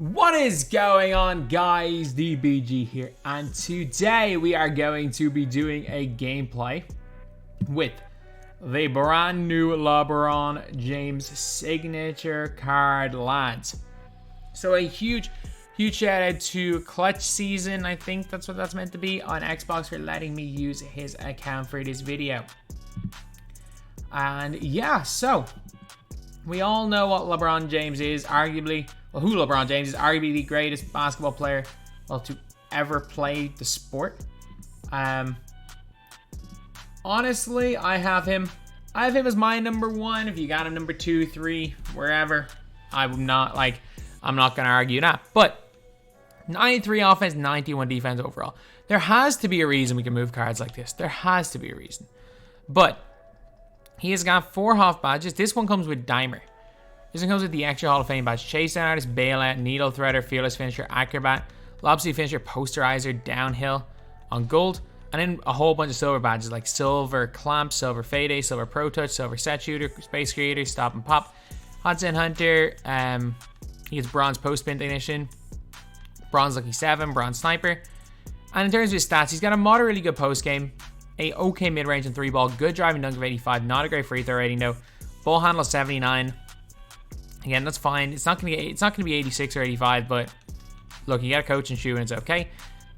What is going on, guys? DBG here, and today we are going to be doing a gameplay with the brand new LeBron James signature card, lads. So a huge shout out to Clutch Season, I think that's what that's meant to be, on Xbox for letting me use his account for this video. And yeah, so we all know what LeBron James is, arguably, well, who LeBron James is, arguably the greatest basketball player, well, to ever play the sport. Honestly, I have him as my number one. If you got him number 2, 3, wherever, I'm not gonna argue that. But 93 offense, 91 defense overall. There has to be a reason we can move cards like this. There has to be a reason. But he has got 4 half badges. This one comes with Dimer. This one comes with the extra Hall of Fame badge. Chase down artist, bailout, needle threader, fearless finisher, acrobat, lobster finisher, posterizer, downhill on gold. And then a whole bunch of silver badges like silver clamp, silver fade, silver pro touch, silver set shooter, space creator, stop and pop, Hudson Hunter. He gets bronze post spin technician, bronze lucky 7, bronze sniper. And in terms of his stats, he's got a moderately good post game, a okay mid range and 3 ball, good driving dunk of 85, not a great free throw rating though. Ball handle 79. Again, that's fine. It's not gonna be 86 or 85, but look, you got a coach and shoe and it's okay.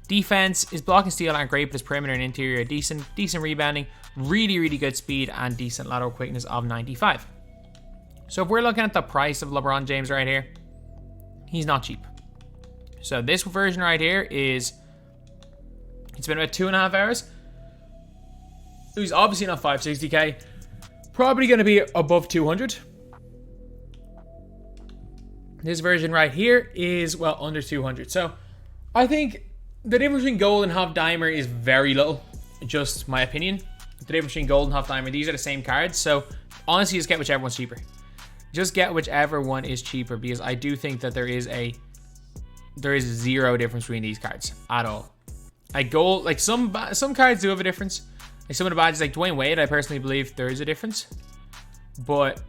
Defense, his block and steal aren't great, but his perimeter and interior are decent. Decent rebounding, really good speed, and decent lateral quickness of 95. So if we're looking at the price of LeBron James right here, he's not cheap. So this version right here it's been about 2.5 hours. He's obviously not 560k. Probably going to be above 200. This version right here is, well, under 200. So I think the difference between gold and half dimer is very little. Just my opinion. The difference between gold and half dimer, these are the same cards. So honestly, just get whichever one's cheaper. Just get whichever one is cheaper, because I do think that there is zero difference between these cards at all. Like gold, like some cards do have a difference. Like some of the badges, like Dwayne Wade, I personally believe there is a difference. But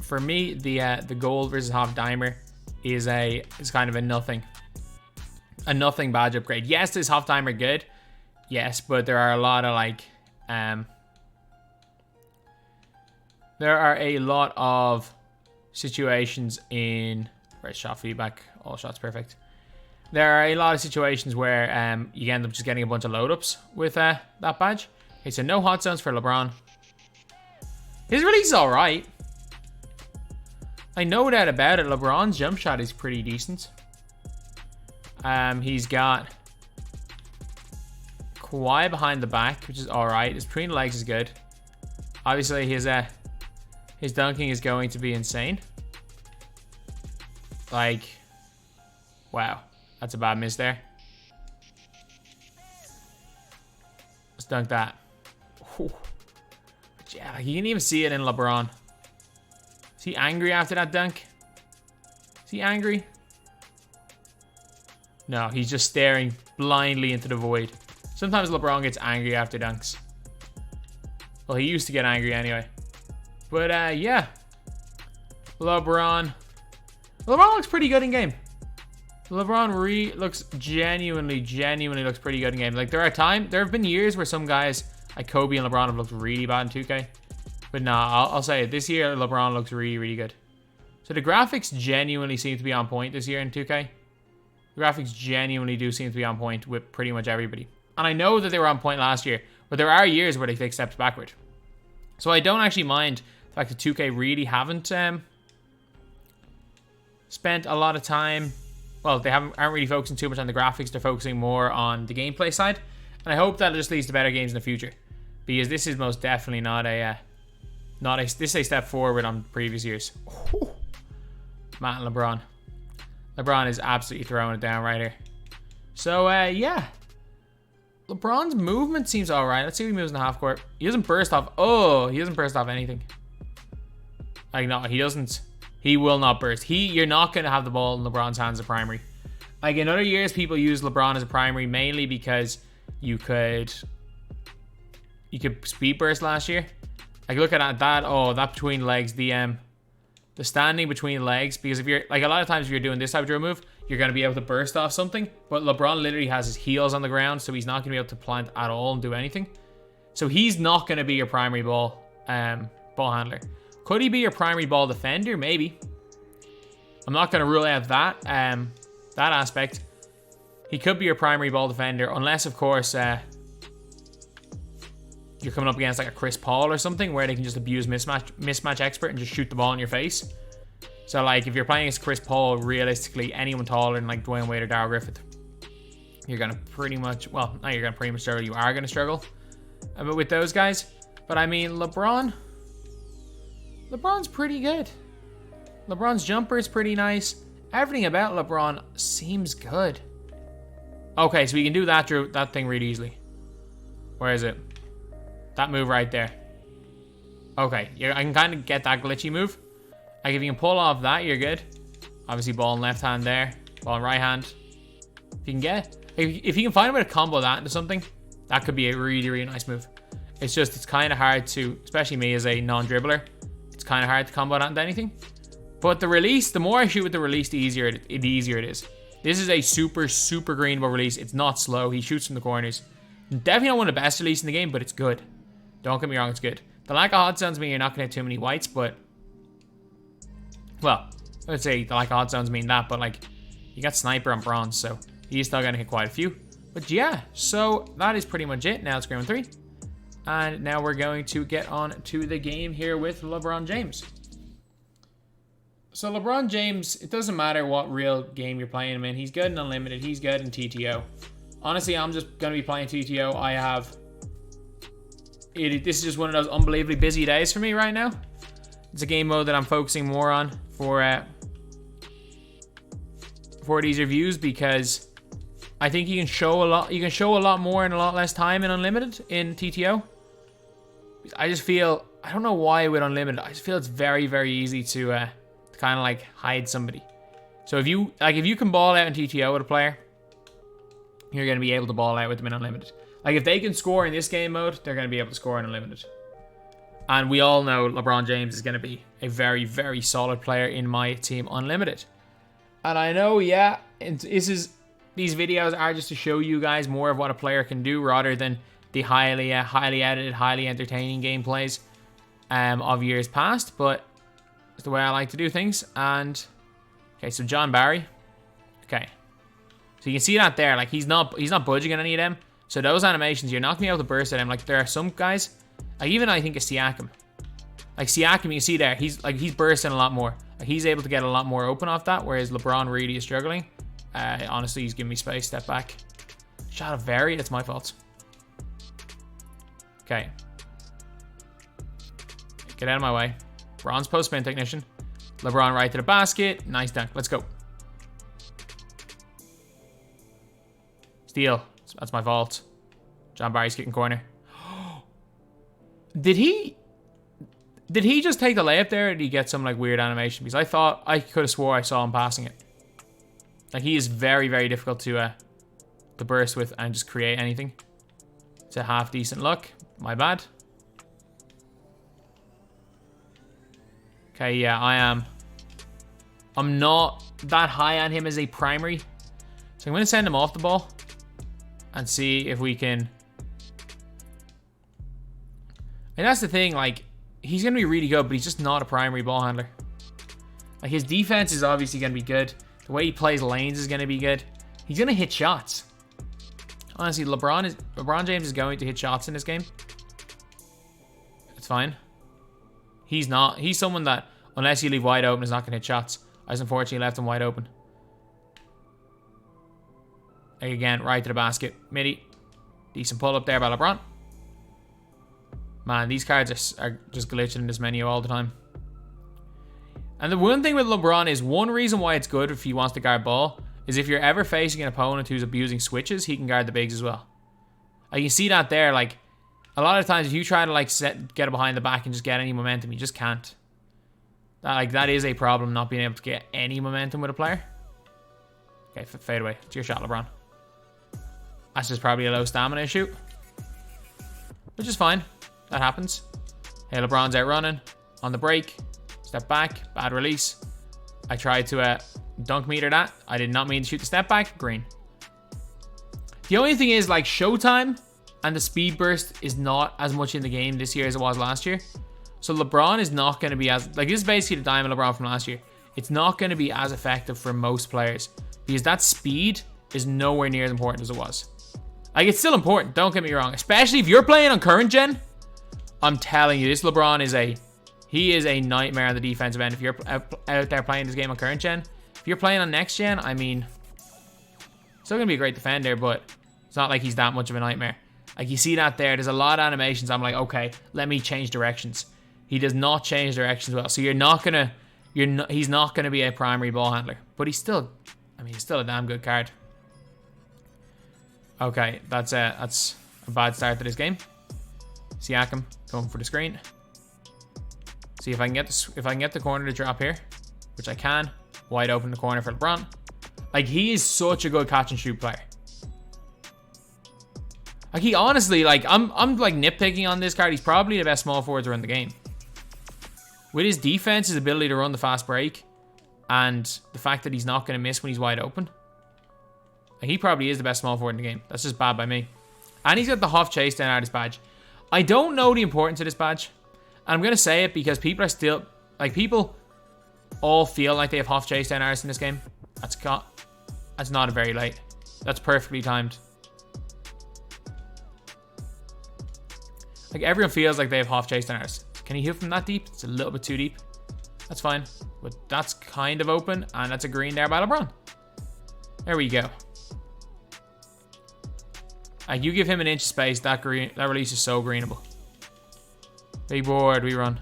for me, the gold versus half dimer is kind of a nothing badge upgrade. Yes, is half dimer good? Yes, but there are a lot of situations in right shot feedback, all shots perfect. There are a lot of situations where you end up just getting a bunch of load ups with that badge. Okay, so no hot zones for LeBron. His release is alright. I know that about it. LeBron's jump shot is pretty decent. He's got Kawhi behind the back, which is alright. His between the legs is good. Obviously, his dunking is going to be insane. Like, wow. That's a bad miss there. Let's dunk that. Ooh. Yeah, you can even see it in LeBron. Is he angry after that dunk? Is he angry? No, he's just staring blindly into the void. Sometimes LeBron gets angry after dunks. Well, he used to get angry anyway. But yeah. LeBron looks pretty good in game. LeBron looks genuinely looks pretty good in game. Like there have been years where some guys like Kobe and LeBron have looked really bad in 2K. But nah, I'll say it. This year, LeBron looks really good. So the graphics genuinely seem to be on point this year in 2K. The graphics genuinely do seem to be on point with pretty much everybody. And I know that they were on point last year, but there are years where they take steps backward. So I don't actually mind the fact that 2K really haven't spent a lot of time. Well, they aren't really focusing too much on the graphics. They're focusing more on the gameplay side. And I hope that it just leads to better games in the future. Because this is most definitely not a this is a step forward on previous years. Ooh. Man, LeBron is absolutely throwing it down right here. So yeah, LeBron's movement seems all right. Let's see if he moves in the half court. He doesn't burst off. Oh, he doesn't burst off anything. Like no, he doesn't. He will not burst. You're not gonna have the ball in LeBron's hands as a primary. Like in other years, people use LeBron as a primary mainly because you could speed burst last year. Like look at that. Oh, that between legs, the the standing between legs, because if you're like, a lot of times if you're doing this type of drill move, you're going to be able to burst off something, but LeBron literally has his heels on the ground, so he's not going to be able to plant at all and do anything. So he's not going to be your primary ball handler. Could he be your primary ball defender? Maybe. I'm not going to rule out that that aspect. He could be your primary ball defender, unless of course you're coming up against like a Chris Paul or something, where they can just abuse mismatch expert and just shoot the ball in your face. So like if you're playing against Chris Paul, realistically anyone taller than like Dwayne Wade or Darryl Griffith, you're gonna pretty much, well, not you're gonna pretty much struggle, you are gonna struggle but with those guys. But I mean, LeBron's pretty good. LeBron's jumper is pretty nice. Everything about LeBron seems good. Okay, so we can do that thing really easily. Where is it? That move right there. Okay, yeah, I can kind of get that glitchy move. Like if you can pull off that, you're good. Obviously ball in left hand there, ball in right hand. If you can get, if you can find a way to combo that into something, that could be a really, really nice move. It's just, it's kind of hard to, especially me as a non-dribbler, it's kind of hard to combo that into anything. But the release, the more I shoot with the release, the easier it is. This is a super, super greenable release. It's not slow. He shoots from the corners. Definitely not one of the best releases in the game, but it's good. Don't get me wrong, it's good. The lack of hot zones mean you're not going to have too many whites, but... Well, I would say the lack of hot zones mean that, but like, you got Sniper on bronze, so he's still going to hit quite a few. But yeah, so that is pretty much it. Now it's game 3. And now we're going to get on to the game here with LeBron James. So LeBron James, it doesn't matter what real game you're playing him in. He's good in Unlimited. He's good in TTO. Honestly, I'm just going to be playing TTO. This is just one of those unbelievably busy days for me right now. It's a game mode that I'm focusing more on for these reviews, because I think you can show a lot. You can show a lot more in a lot less time in Unlimited in TTO. I just feel, I don't know why with Unlimited, I just feel it's very, very easy to kind of like hide somebody. So if you can ball out in TTO with a player, you're going to be able to ball out with them in Unlimited. Like if they can score in this game mode, they're going to be able to score in Unlimited. And we all know LeBron James is going to be a very, very solid player in my team Unlimited. And I know, yeah, these videos are just to show you guys more of what a player can do, rather than the highly edited, highly entertaining gameplays of years past. But it's the way I like to do things. And okay, so John Barry. Okay, so you can see that there. Like he's not budging on any of them. So those animations, you're not gonna be able to burst at him. Like there are some guys, like even I think of Siakam. Like Siakam, you can see there, he's bursting a lot more. Like he's able to get a lot more open off that, whereas LeBron really is struggling. Honestly, he's giving me space. Step back. Shot of Very. It's my fault. Okay. Get out of my way. Bronze post spin technician. LeBron right to the basket. Nice dunk. Let's go. Steal. That's my fault. John Barry's kicking corner. Did he just take the layup there, or did he get some like weird animation? Because I could have swore I saw him passing it. Like he is very, very difficult to burst with and just create anything. It's a half decent look. My bad. Okay, yeah, I'm not that high on him as a primary. So I'm going to send him off the ball and see if we can. And that's the thing, like, he's going to be really good, but he's just not a primary ball handler. Like, his defense is obviously going to be good. The way he plays lanes is going to be good. He's going to hit shots. Honestly, LeBron James is going to hit shots in this game. It's fine. He's not. He's someone that, unless you leave wide open, is not going to hit shots. I just unfortunately left him wide open. Again, right to the basket. Midi. Decent pull up there by LeBron. Man, these cards are just glitching in this menu all the time. And the one thing with LeBron is, one reason why it's good if he wants to guard ball is if you're ever facing an opponent who's abusing switches, he can guard the bigs as well. Like you see that there, like a lot of times if you try to like get it behind the back and just get any momentum, you just can't. That is a problem, not being able to get any momentum with a player. Okay, fade away. It's your shot, LeBron. That's just probably a low stamina issue, which is fine. That happens. Hey, LeBron's out running on the break. Step back, bad release. I tried to dunk meter that. I did not mean to shoot the step back, green. The only thing is, like, Showtime and the speed burst is not as much in the game this year as it was last year. So LeBron is not going to be as, like, this is basically the Diamond LeBron from last year. It's not going to be as effective for most players because that speed is nowhere near as important as it was. Like, it's still important, don't get me wrong. Especially if you're playing on current gen. I'm telling you, this LeBron is a nightmare on the defensive end. If you're out there playing this game on current gen. If you're playing on next gen, I mean, still going to be a great defender, but it's not like he's that much of a nightmare. Like, you see that there. There's a lot of animations. I'm like, okay, let me change directions. He does not change directions well. So he's not going to be a primary ball handler. But he's still, I mean, he's still a damn good card. Okay, that's a bad start to this game. Siakam going for the screen. See if I can get the corner to drop here, which I can. Wide open in the corner for LeBron. Like, he is such a good catch and shoot player. Like, he honestly, like, I'm like nitpicking on this card. He's probably the best small forwards around the game. With his defense, his ability to run the fast break, and the fact that he's not going to miss when he's wide open. Like, he probably is the best small forward in the game. That's just bad by me. And he's got the Huff Chase down artist badge. I don't know the importance of this badge. And I'm going to say it because people are still, like, people all feel like they have Huff Chase down artist in this game. That's not a very late. That's perfectly timed. Like, everyone feels like they have half chased on ours. Can he hit from that deep? It's a little bit too deep. That's fine. But that's kind of open. And that's a green there by LeBron. There we go. You give him an inch of space. That release is so greenable. Big board. We run.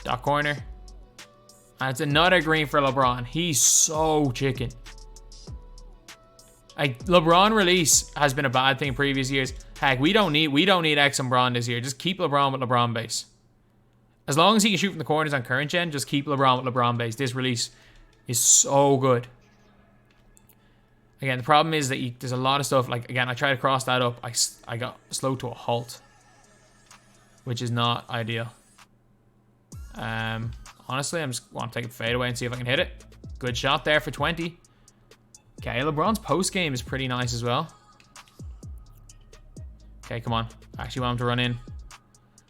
Dot corner. And it's another green for LeBron. He's so chicken. LeBron release has been a bad thing in previous years. Heck, we don't need X and Bron this year. Just keep LeBron with LeBron base. As long as he can shoot from the corners on current gen, just keep LeBron with LeBron base. This release is so good. Again, the problem is that there's a lot of stuff. Like, again, I tried to cross that up. I got slowed to a halt, which is not ideal. Honestly, I just want to take a fade away and see if I can hit it. Good shot there for 20. Okay, LeBron's post game is pretty nice as well. Okay, come on. I actually want him to run in.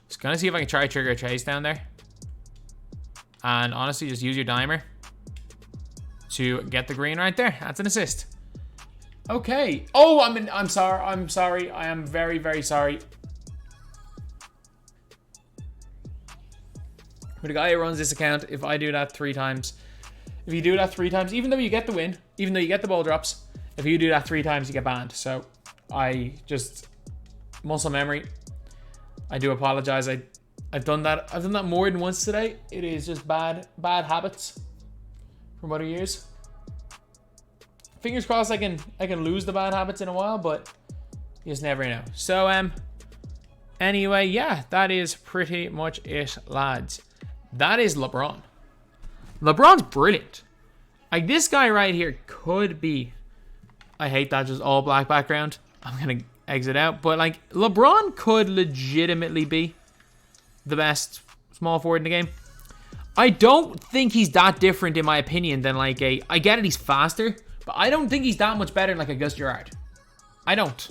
Just gonna see if I can try to trigger a chase down there. And honestly, just use your dimer to get the green right there. That's an assist. Okay. Oh, I'm sorry. I am very, very sorry. But the guy who runs this account, if I do that 3 times, if you do that 3 times, even though you get the win, even though you get the ball drops, if you do that 3 times, you get banned. So I just, muscle memory. I do apologize. I've done that. I've done that more than once today. It is just bad habits from other years. Fingers crossed I can lose the bad habits in a while, but you just never know. So anyway, yeah, that is pretty much it, lads. That is LeBron. LeBron's brilliant. Like, this guy right here could be, I hate that just all black background. I'm gonna exit out, but like, LeBron could legitimately be the best small forward in the game. I don't think he's that different, in my opinion, than like I get it, he's faster, but I don't think he's that much better than like a Gus Gerard. I don't.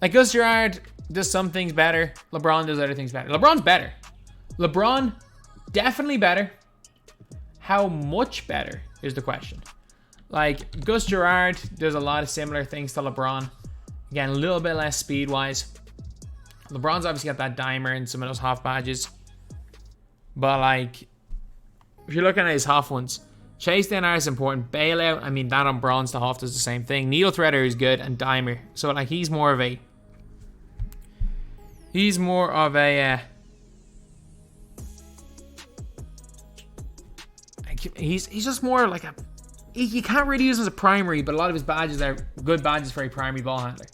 Like, Gus Gerard does some things better. LeBron does other things better. LeBron's better. LeBron, definitely better. How much better is the question. Like, Gus Gerard does a lot of similar things to LeBron. Again, a little bit less speed-wise. LeBron's obviously got that dimer and some of those half badges. But, like, if you're looking at his half ones, chase down is important. Bailout, I mean, that on bronze to half does the same thing. Needle threader is good, and dimer. So, like, he's more of a... He's just more like a... You can't really use him as a primary, but a lot of his badges are good badges for a primary ball handler.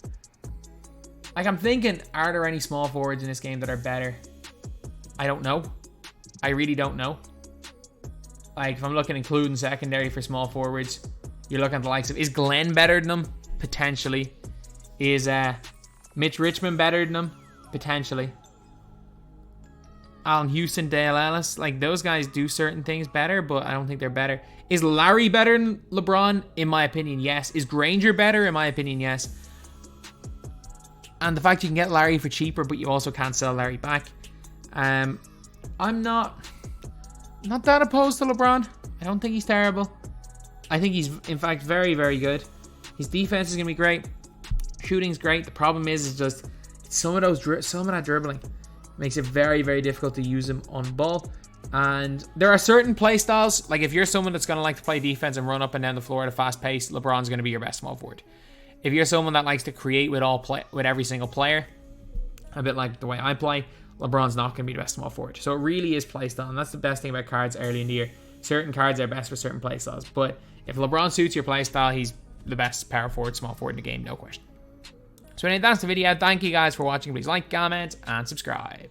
Like, I'm thinking, are there any small forwards in this game that are better? I don't know. I really don't know. Like, if I'm looking including secondary for small forwards, you're looking at the likes of... Is Glenn better than them? Potentially. Is Mitch Richmond better than them? Potentially. Allen Houston, Dale Ellis. Like, those guys do certain things better, but I don't think they're better. Is Larry better than LeBron? In my opinion, yes. Is Granger better? In my opinion, yes. And the fact you can get Larry for cheaper, but you also can't sell Larry back. I'm not that opposed to LeBron. I don't think he's terrible. I think he's, in fact, very, very good. His defense is going to be great. Shooting's great. The problem is just some of that dribbling makes it very, very difficult to use him on ball. And there are certain play styles, like if you're someone that's going to like to play defense and run up and down the floor at a fast pace, LeBron's going to be your best small forward. If you're someone that likes to create with every single player, a bit like the way I play, LeBron's not going to be the best small forward. So it really is play style, and that's the best thing about cards early in the year. Certain cards are best for certain play styles, but if LeBron suits your play style, he's the best power forward, small forward in the game, no question. So anyway, that's the video. Thank you guys for watching. Please like, comment, and subscribe.